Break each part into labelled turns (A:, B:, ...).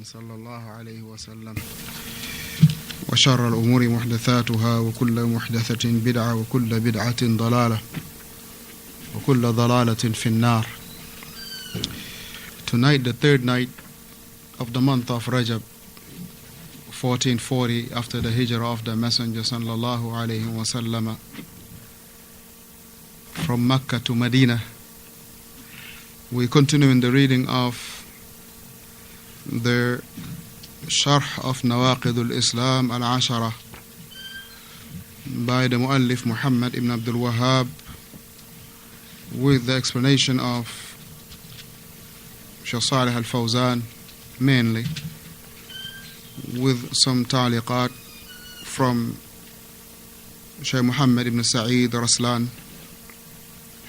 A: صلى الله عليه وسلم وشر الأمور محدثاتها وكل محدثة بدعة وكل بدعة ضلالة وكل ضلالة في النار. Tonight, the third night of the month of Rajab, 1440 after the hijrah of the Messenger sallallahu alayhi wasallam from Mecca to Medina, we continue in the reading of the Sharh of Nawaqidul Islam al-Ashara by the Muallif Muhammad ibn Abdul Wahhab, with the explanation of Shaykh al-Fawzaan, mainly with some ta'liqat from Shaykh Muhammad ibn Sa'id Raslan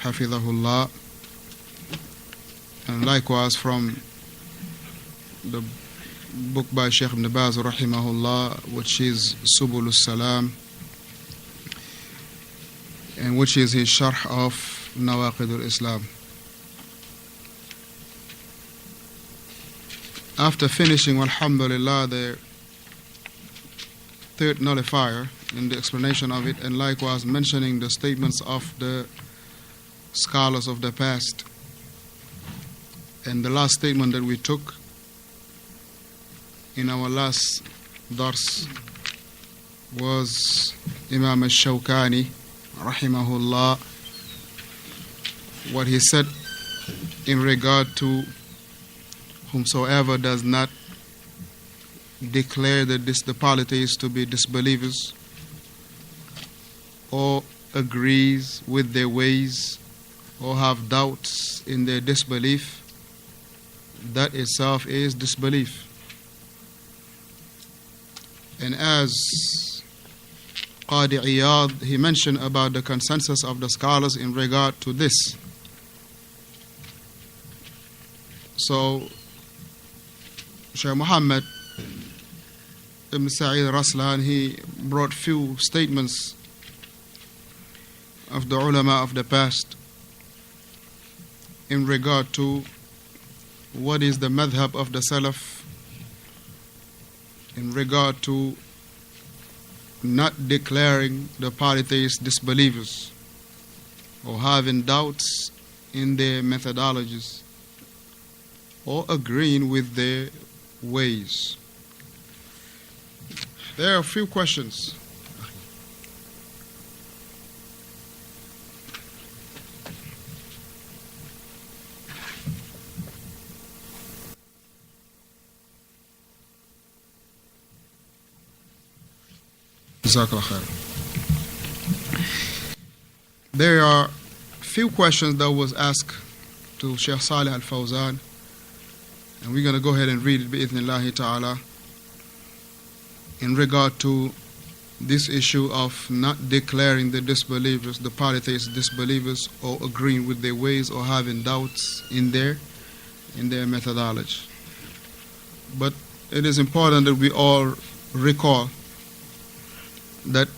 A: Hafidhahullah, and likewise from the book by Shaykh ibn Baz Rahimahullah, which is Subul Salam, and which is his Sharh of Nawaqidul Islam. After finishing, alhamdulillah, the third nullifier in the explanation of it, and likewise mentioning the statements of the scholars of the past, and the last statement that we took in our last dars was Imam al-Shawkani rahimahullah, what he said in regard to whomsoever does not declare that the polytheists to be disbelievers or agrees with their ways or have doubts in their disbelief, that itself is disbelief. And as Qadi Iyad, he mentioned about the consensus of the scholars in regard to this. So Shaykh Muhammad ibn Sa'id Raslan, he brought few statements of the ulama of the past in regard to what is the madhab of the Salaf in regard to not declaring the polytheists disbelievers or having doubts in their methodologies or agreeing with their ways. There are a few questions. There are few questions that was asked to Shaykh Salih al-Fawzan, and we're going to go ahead and read it bi'ithnillahi ta'ala in regard to this issue of not declaring the disbelievers, the polytheists disbelievers, or agreeing with their ways or having doubts in their methodology. But it is important that we all recall that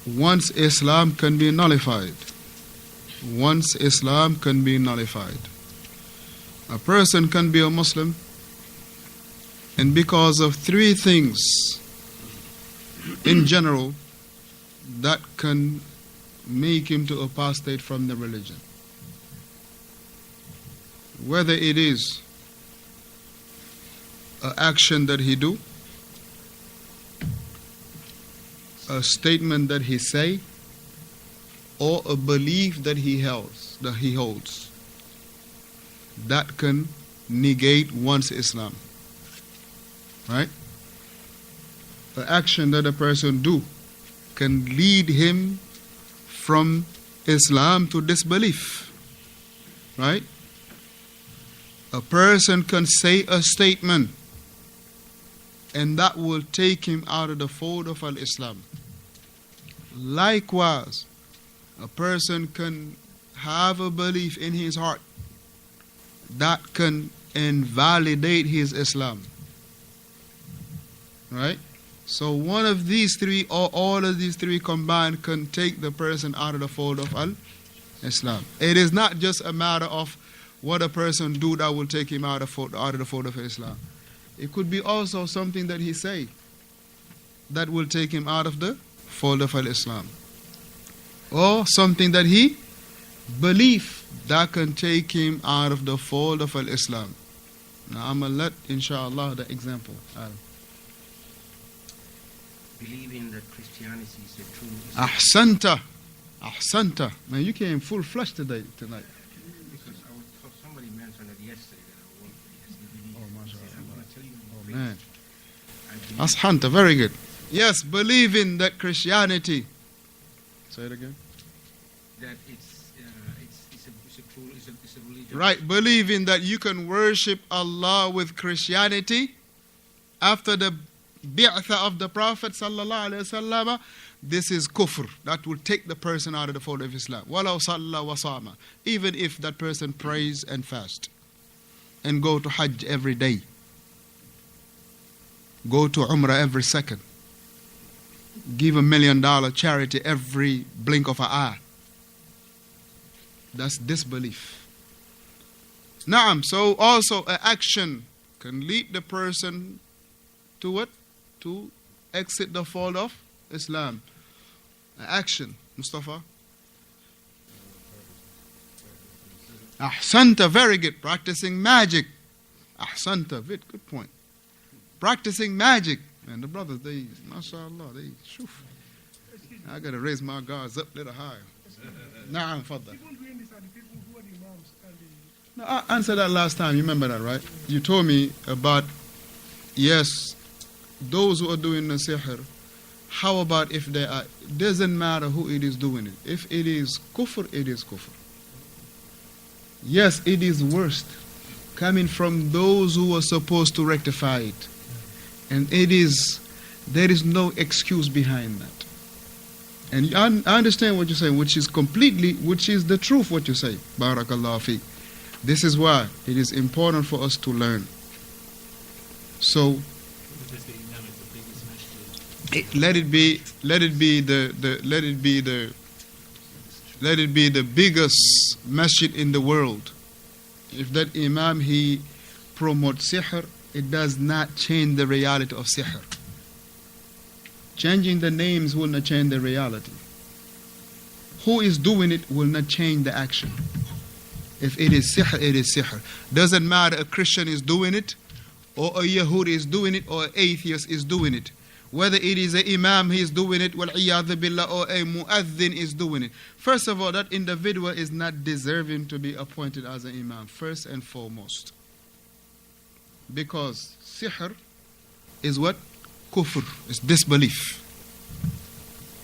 A: once Islam can be nullified, a person can be a Muslim, and because of three things in general that can make him to apostate from the religion. Whether it is an action that he do, a statement that he say, or a belief that he holds, that can negate one's Islam. Right? The action that a person do can lead him from Islam to disbelief. Right? A person can say a statement and that will take him out of the fold of al-Islam. Likewise, a person can have a belief in his heart that can invalidate his Islam. Right? So one of these three or all of these three combined can take the person out of the fold of al-Islam. It is not just a matter of what a person do that will take him out of the fold of Islam. It could be also something that he say that will take him out of the fold of Islam. Or something that he believe that can take him out of the fold of Islam. Now I'm going to let, inshallah, the example.
B: Believing that Christianity is the true
A: Ahsanta. Ahsanta. Man, you came full flush tonight.
B: Because somebody mentioned it yesterday that I want to
A: Oh, mashallah.
B: I'm going to tell you.
A: Oh, man. Ahsanta, very good. Yes, believing that Christianity. Say it again.
B: That it's a religion.
A: Right, believing that you can worship Allah with Christianity after the bi'tha of the Prophet sallallahu alaihi wasallam. This is kufr. That will take the person out of the fold of Islam. Walau salla wa sama. Even if that person prays and fast and go to Hajj every day, go to Umrah every second, give $1 million charity every blink of an eye. That's disbelief. Naam, so also an action can lead the person to what? To exit the fold of Islam. An action, Mustafa. Ahsanta, very good. Practicing magic. Ahsanta, good point. Practicing magic. And the brothers, they, mashallah, they, shoof. I got to raise my guards up a little higher. Naam, fadda. No, I answered that last time. You remember that, right? You told me about, yes, those who are doing the sihr. How about if they are, doesn't matter who it is doing it. If it is kufr, it is kufr. Yes, it is worst coming from those who are supposed to rectify it. And there is no excuse behind that. And I understand what you're saying, which is the truth what you say. Barakallahu fi. This is why it is important for us to learn. So, let it be the biggest masjid in the world. If that imam he promotes sihr, it does not change the reality of sihr. Changing the names will not change the reality. Who is doing it will not change the action. If it is sihr, it is sihr. Doesn't matter a Christian is doing it, or a Yahudi is doing it, or an atheist is doing it. Whether it is an imam he is doing it, wal-iyadhu billah, or a mu'adhin is doing it. First of all, that individual is not deserving to be appointed as an imam, first and foremost. Because sihr is what? Kufr. It's disbelief.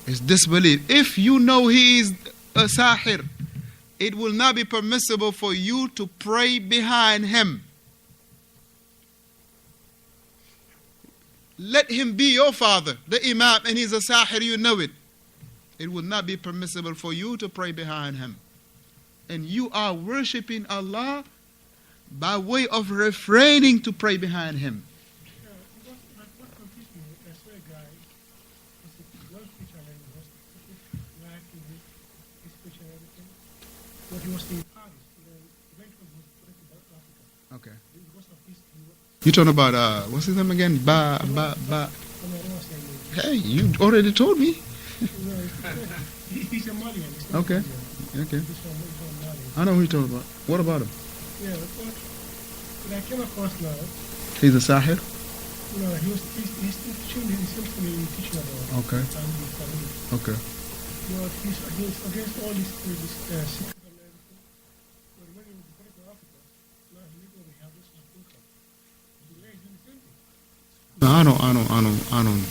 A: It's disbelief. If you know he is a sahir, it will not be permissible for you to pray behind him. Let him be your father, the imam, and he's a sahir, you know it. It will not be permissible for you to pray behind him. And you are worshipping Allah by way of refraining to pray behind him. Okay. You talking about what's his name again? Hey, you already told me.
C: He's a Malian.
A: Okay. Okay. I know who you're talking about. What about him?
C: Yeah, but I came across now.
A: He's a sahir?
C: No, he's teaching about.
A: Okay. Okay.
C: But he's against all this secret and everything. But when he was going to Africa, now he literally have this income. He lays in the same thing.
A: No, I don't.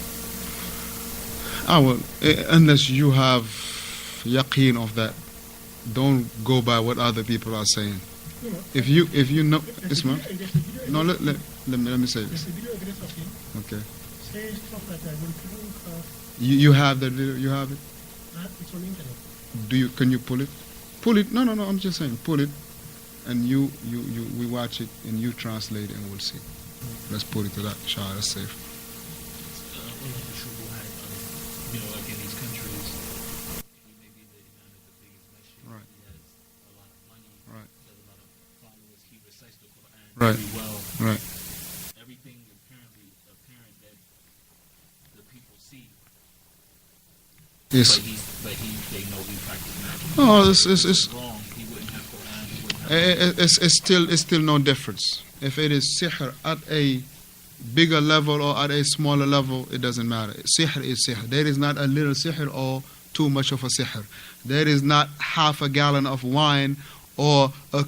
A: I will, unless you have yaqeen of that, don't go by what other people are saying.
C: You know,
A: If you know, Ismail, no, let me say this.
C: There's a video evidence of him
A: Okay.
C: saying stuff like that. When people have,
A: You have the video. You have it.
C: it's on the internet.
A: Do you? Can you pull it? Pull it. No. I'm just saying, pull it, and we watch it, and you translate, and we'll see. Let's put it to that. Inshallah, that's safe.
D: One of the shubuhat of, like in these countries, he may be the imam of the biggest masjid.
A: Right.
D: He has a lot of money.
A: Right.
D: He has a lot of followers.
A: It's,
D: they know he practiced magic.
A: no,
D: It's wrong. He wouldn't have Quran. He wouldn't have.
A: it's still no difference. If it is sihr at a bigger level or at a smaller level, it doesn't matter. Sihr is sihr. There is not a little sihr or too much of a sihr. There is not half a gallon of wine or a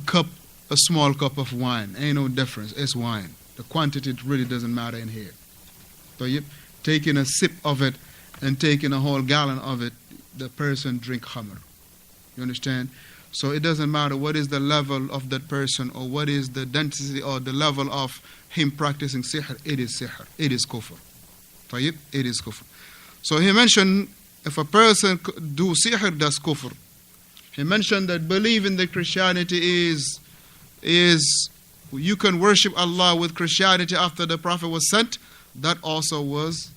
A: small cup of wine. Ain't no difference. It's wine. The quantity really doesn't matter in here. So you taking a sip of it and taking a whole gallon of it, the person drink khamr. You understand? So it doesn't matter what is the level of that person or what is the density or the level of him practicing sihr. It is sihr. It is kufr. طيب? It is kufr. So he mentioned if a person do sihr, that's kufr. He mentioned that believing that Christianity is you can worship Allah with Christianity after the Prophet was sent. That also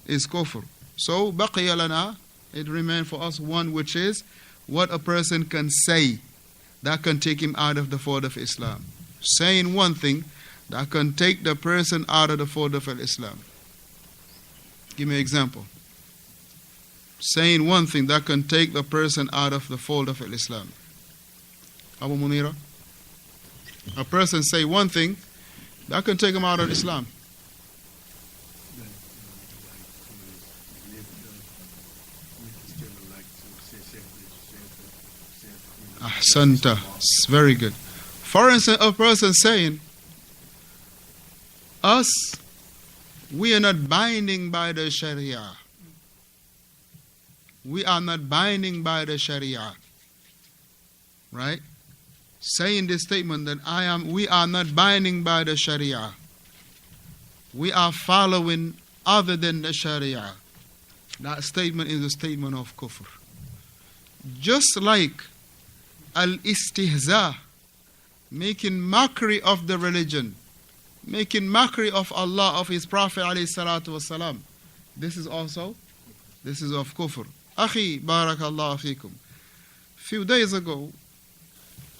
A: is kufr. So baqiya lana, it remains for us one, which is what a person can say that can take him out of the fold of Islam. Saying one thing that can take the person out of the fold of Islam. Give me an example. Saying one thing that can take the person out of the fold of Islam. Abu Munira? A person say one thing that can take him out of Islam. Ahsanta. Very good. For instance, a person saying, us, we are not binding by the Sharia. We are not binding by the Sharia. Right? Saying this statement that we are not binding by the Sharia. We are following other than the Sharia. That statement is a statement of kufr. Just like al-istihza, making mockery of the religion, making mockery of Allah, of His Prophet alayhi salatu wasalam. This is of kufr. Akhi, barakallahu fikum. Few days ago,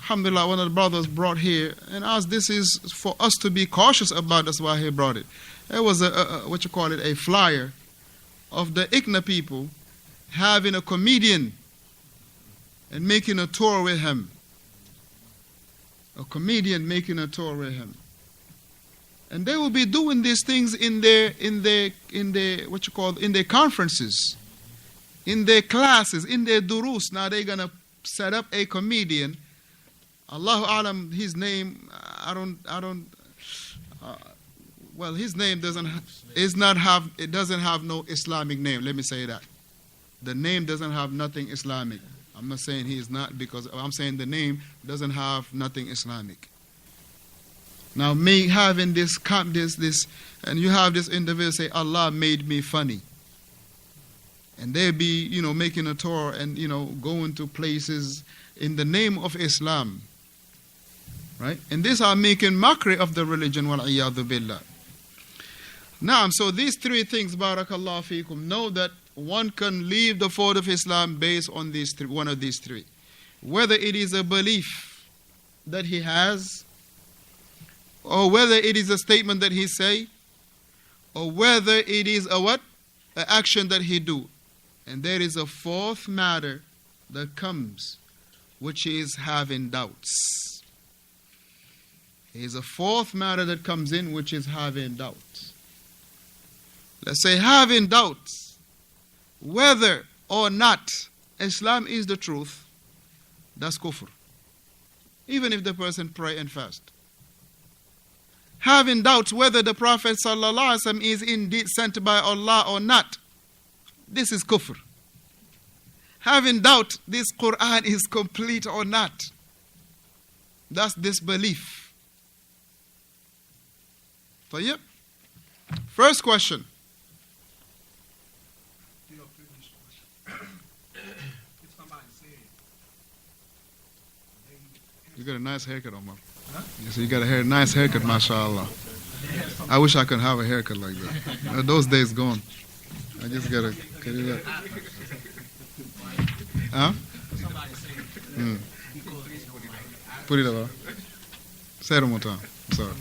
A: alhamdulillah, one of the brothers brought here and asked, this is for us to be cautious about, that's why he brought it. It was a flyer of the ICNA people having a comedian and making a tour with him. A comedian making a tour with him. And they will be doing these things in their conferences, in their classes, in their durus. Now they're gonna set up a comedian. Allahu alam, his name, his name doesn't have no Islamic name. Let me say that. The name doesn't have nothing Islamic. I'm not saying he is not, because I'm saying the name doesn't have nothing Islamic. Now, me having this, and you have this individual say, Allah made me funny. And they be, making a tour and, going to places in the name of Islam. Right? And these are making mockery of the religion, wal-iyadhu billah. Now, so these three things, barakallahu feekum, know that one can leave the fold of Islam based on one of these three. Whether it is a belief that he has, or whether it is a statement that he say, or whether it is an action that he do. And there is a fourth matter that comes, which is having doubts. There is a fourth matter that comes in, which is having doubts. Let's say having doubts whether or not Islam is the truth, that's kufr. Even if the person pray and fast. Having doubts whether the Prophet ﷺ is indeed sent by Allah or not, this is kufr. Having doubt this Quran is complete or not, that's disbelief. So, yep. First question. You got a nice haircut, Omar. Huh? Yes, you got a nice haircut, mashallah. I wish I could have a haircut like that. Those days gone. I just got to cut it up. Huh? Put it up. Say it one more time. I'm sorry.